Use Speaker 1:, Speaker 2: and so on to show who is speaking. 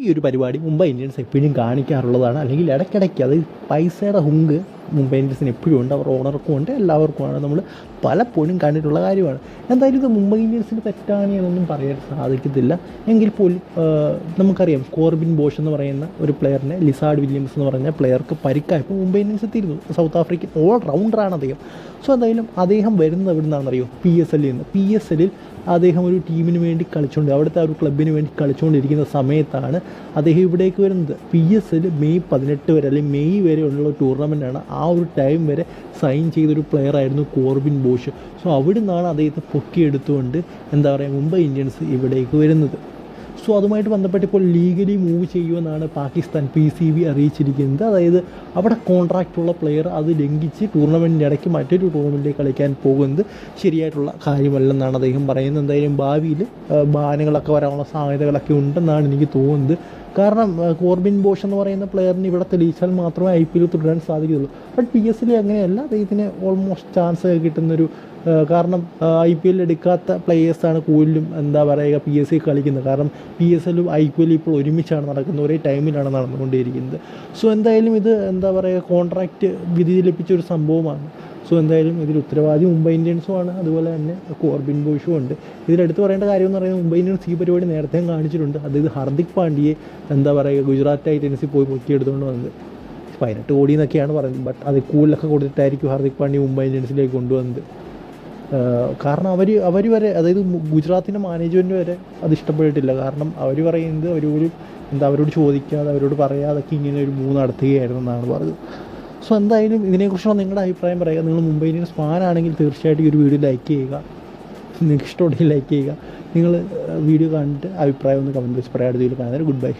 Speaker 1: ഈ ഒരു പരിപാടി മുംബൈ ഇന്ത്യൻസ് എപ്പോഴും കാണിക്കാറുള്ളതാണ്. അല്ലെങ്കിൽ ഇടയ്ക്കിടയ്ക്ക് അത് പൈസയുടെ ഹുങ്ക് മുംബൈ ഇന്ത്യൻസിന് എപ്പോഴും ഉണ്ട്. അവർ ഓണർക്കും ഉണ്ട്, എല്ലാവർക്കുമാണ്. നമ്മൾ പലപ്പോഴും കണ്ടിട്ടുള്ള കാര്യമാണ്. എന്തായാലും ഇത് മുംബൈ ഇന്ത്യൻസിന് തെറ്റാണ് എന്നൊന്നും പറയാൻ സാധിക്കത്തില്ല. എങ്കിൽ പോലും നമുക്കറിയാം കോർബിൻ ബോഷ് എന്ന് പറയുന്ന ഒരു പ്ലെയറിനെ ലിസാർഡ് വില്യംസ് എന്ന് പറഞ്ഞ പ്ലെയർക്ക് പരിക്കായപ്പോൾ മുംബൈ ഇന്ത്യൻസ് എത്തിയിരുന്നു. സൗത്ത് ആഫ്രിക്കൻ ഓൾ റൗണ്ടറാണ് അദ്ദേഹം. സോ എന്തായാലും അദ്ദേഹം വരുന്നത് എവിടെ നിന്നാണെന്നറിയോ? PSLൽ നിന്ന്. PSLൽ അദ്ദേഹം ഒരു ടീമിന് വേണ്ടി കളിച്ചുകൊണ്ട് അവിടുത്തെ ഒരു ക്ലബിന് വേണ്ടി കളിച്ചുകൊണ്ടിരിക്കുന്ന സമയത്താണ് അദ്ദേഹം ഇവിടേക്ക് വരുന്നത്. PSL മെയ് 18 വരെ അല്ലെങ്കിൽ മെയ് വരെ ഉള്ള ടൂർണമെൻറ്റാണ്. ആ ഒരു ടൈം വരെ സൈൻ ചെയ്തൊരു പ്ലെയർ ആയിരുന്നു കോർബിൻ ബോഷ്. സോ അവിടെ നിന്നാണ് അദ്ദേഹത്തെ പൊക്കിയെടുത്തുകൊണ്ട് എന്താ പറയുക മുംബൈ ഇന്ത്യൻസ് ഇവിടേക്ക് വരുന്നത്. സോ അതുമായിട്ട് ബന്ധപ്പെട്ട് ഇപ്പോൾ ലീഗലി മൂവ് ചെയ്യുമെന്നാണ് പാകിസ്ഥാൻ PCB അറിയിച്ചിരിക്കുന്നത്. അതായത് അവിടെ കോൺട്രാക്റ്റുള്ള പ്ലെയർ അത് ലംഘിച്ച് ടൂർണമെൻറ്റിൻ്റെ ഇടയ്ക്ക് മറ്റൊരു ടൂർണമെൻറ്റിലേക്ക് കളിക്കാൻ പോകുന്നത് ശരിയായിട്ടുള്ള കാര്യമല്ലെന്നാണ് അദ്ദേഹം പറയുന്നത്. എന്തായാലും ഭാവിയിൽ ബാനുകളൊക്കെ വരാനുള്ള സാധ്യതകളൊക്കെ ഉണ്ടെന്നാണ് എനിക്ക് തോന്നുന്നത്. കാരണം കോർബിൻ ബോഷ് എന്ന് പറയുന്ന പ്ലെയറിന് ഇവിടെ തെളിയിച്ചാൽ മാത്രമേ IPL തുടരാൻ സാധിക്കുകയുള്ളൂ. ബട്ട് PSL അങ്ങനെയല്ല. അദ്ദേഹത്തിന് ഓൾമോസ്റ്റ് ചാൻസ് കിട്ടുന്നൊരു കാരണം IPL എടുക്കാത്ത പ്ലെയേഴ്സാണ് കൂടുതലും എന്താ പറയുക PSL കളിക്കുന്നത്. കാരണം PSLും IPL ഇപ്പോൾ ഒരുമിച്ചാണ് നടക്കുന്നത്, ഒരേ ടൈമിലാണ് നടന്നുകൊണ്ടിരിക്കുന്നത്. സോ എന്തായാലും ഇത് എന്താ പറയുക കോൺട്രാക്റ്റ് വിധി ലഭിച്ചൊരു സംഭവമാണ്. സോ എന്തായാലും ഇതിൽ ഉത്തരവാദി മുംബൈ ഇന്ത്യൻസുമാണ്, അതുപോലെ തന്നെ കോർബിൻ ബോഷും ഉണ്ട്. ഇതിലെടുത്ത് പറയേണ്ട കാര്യം എന്ന് പറയുന്നത് മുംബൈ ഇന്ത്യൻസ് ഈ പരിപാടി നേരത്തെ കാണിച്ചിട്ടുണ്ട്. അതായത് ഹാർദിക് പാണ്ഡ്യയെ എന്താ പറയുക ഗുജറാത്ത് ടൈറ്റൻസിൽ പോയി പൊക്കിയെടുത്തുകൊണ്ട് വന്നത് 18 കോടി എന്നൊക്കെയാണ് പറയുന്നത്. ബട്ട് അത് കൂടുതലൊക്കെ കൊടുത്തിട്ടായിരിക്കും ഹാർദിക് പാണ്ഡ്യ മുംബൈ ഇന്ത്യൻസിലേക്ക് കൊണ്ടുവന്നത്. കാരണം അവർ വരെ, അതായത് ഗുജറാത്തിൻ്റെ മാനേജ്മെൻറ്റ് വരെ അത് ഇഷ്ടപ്പെട്ടിട്ടില്ല. കാരണം അവർ പറയുന്നത് അവരോട് ചോദിക്കാതെ അവരോട് പറയാതൊക്കെ ഇങ്ങനെ ഒരു മൂവ് നടത്തുകയായിരുന്നു എന്നാണ് പറഞ്ഞത്. സോ എന്തായാലും ഇതിനെക്കുറിച്ചുള്ള നിങ്ങളുടെ അഭിപ്രായം പറയുക. നിങ്ങൾ മുംബൈ ഇന്ത്യൻസ് ഫാനാണെങ്കിൽ തീർച്ചയായിട്ടും ഈ ഒരു വീഡിയോ ലൈക്ക് ചെയ്യുക. നിങ്ങൾക്ക് ഇഷ്ടമുണ്ടെങ്കിൽ ലൈക്ക് ചെയ്യുക. നിങ്ങൾ വീഡിയോ കണ്ടിട്ട് അഭിപ്രായം ഒന്ന് കമൻറ്റ് ബോക്സിൽ പറയാം. അടുത്ത വീഡിയോ കാണുന്നവരെ ഗുഡ് ബൈ.